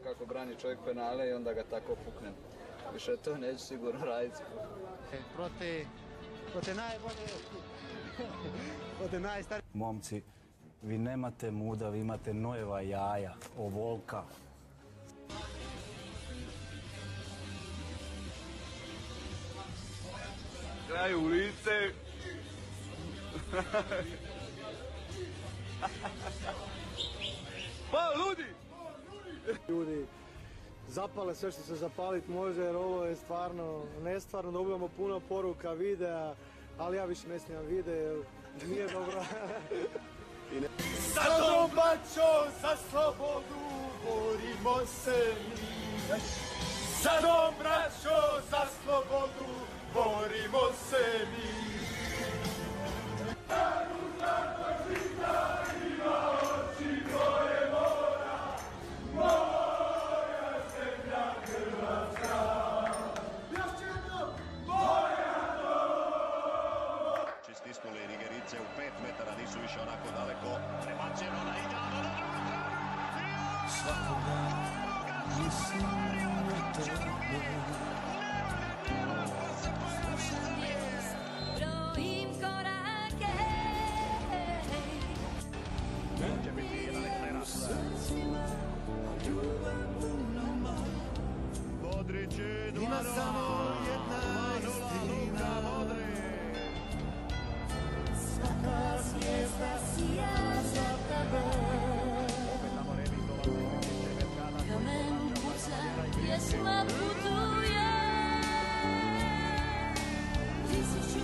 kako brani čovjek penale i onda ga tako puknem. Više to neću sigurno raditi. Protiv najbolje, protiv najstarije. Momci, vi nemate muda, vi imate nojeva jaja, ovolka. Kraju u lice. Pa, ludi! Ljudi zapale sve što se zapalit može jer ovo je stvarno nestvarno, dobivamo puno poruka, videa, ali ja više ne snimam videa jer nije dobro. Za dom, bačo, za slobodu, borimo se mi. Za dom, braćo, za slobodu, borimo se mi. Stisnuli Nigerice u 5 metara, nisu više onako daleko. Prebačeno na idealno dobro. Svakoga mislim na tebe. Brojim korake. Će biti jedan ekstreras. Modrić je 2-0. Ima samo jedna istina. Svaka zvijezda sija za tebe. Kamen puca, pjesma putuje. 1000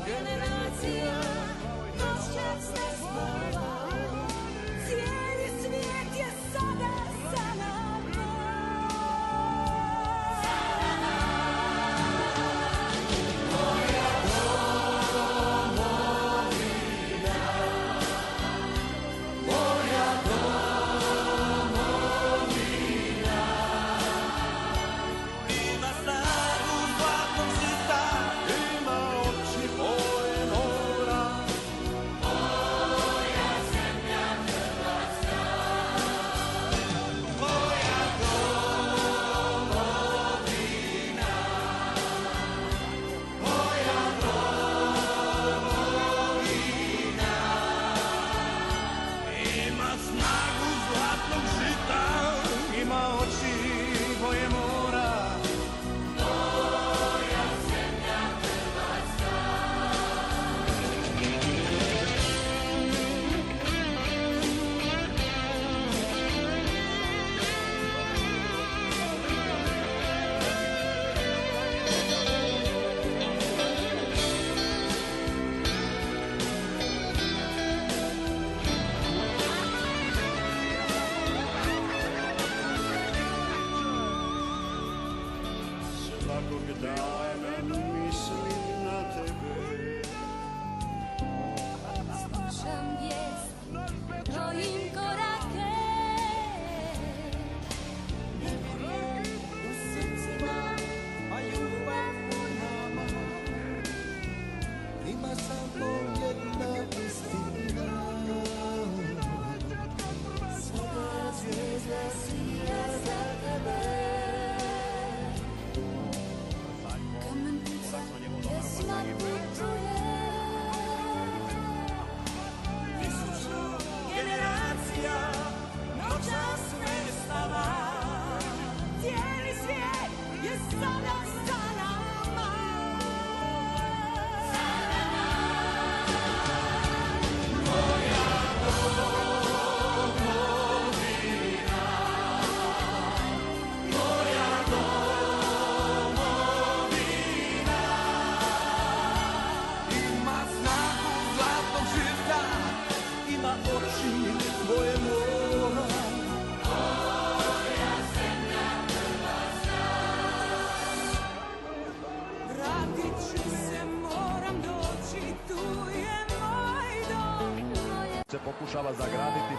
generacija noćas ne spava. Cijeli svijet je sada sa nama. Svakog dana mislim na tebe. Slušam vijest, brojim korake. Nevolje u srcima, a ljubav u nama. Ima samo jedna istina. Svaka zvijezda sija za tebe. Kamen puca, pjesma putuje. 1000 generacija noćas ne spava. Cijeli svijet je sada sa nama. Vratit ću se, moram doći, tu je moj dom. Se pokušava zagraditi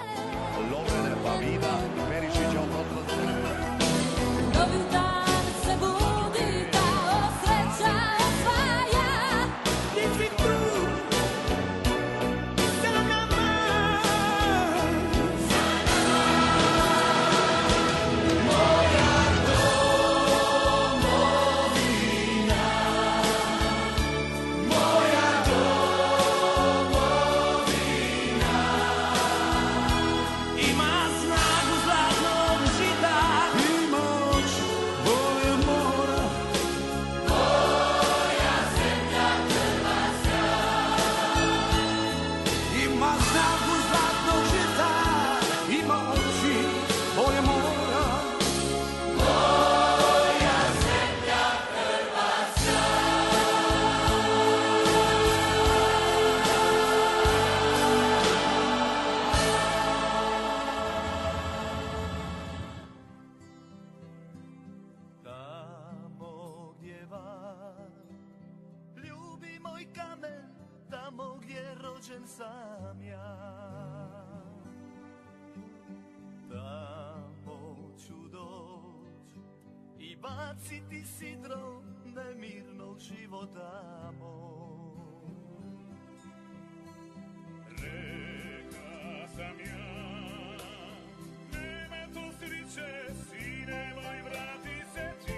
Lovrene Pavina i Perišića oprostno. Novi dan se budi, da sreća osvaja. Ti si tu sa nama. kamen, tamo gdje rođen sam ja. Tamo ću doć i baciti sidro nemirnog života moj. Reka sam ja, nema tu sriće, sine moj, vrati se ti.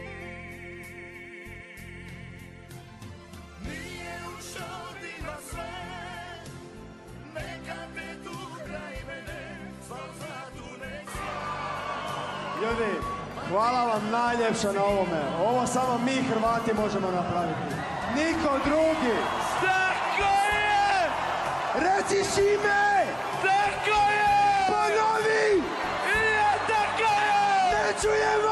Nije ušao ti na sve, neka te tu kraj mene, sval zlatu nek sjaj. Ljudi, hvala vam najljepša na ovome. Ovo samo mi Hrvati možemo napraviti. Niko drugi. Tako je! Reci Šime! Tako je! Ponovi! Ja, tako je! Ne čujemo!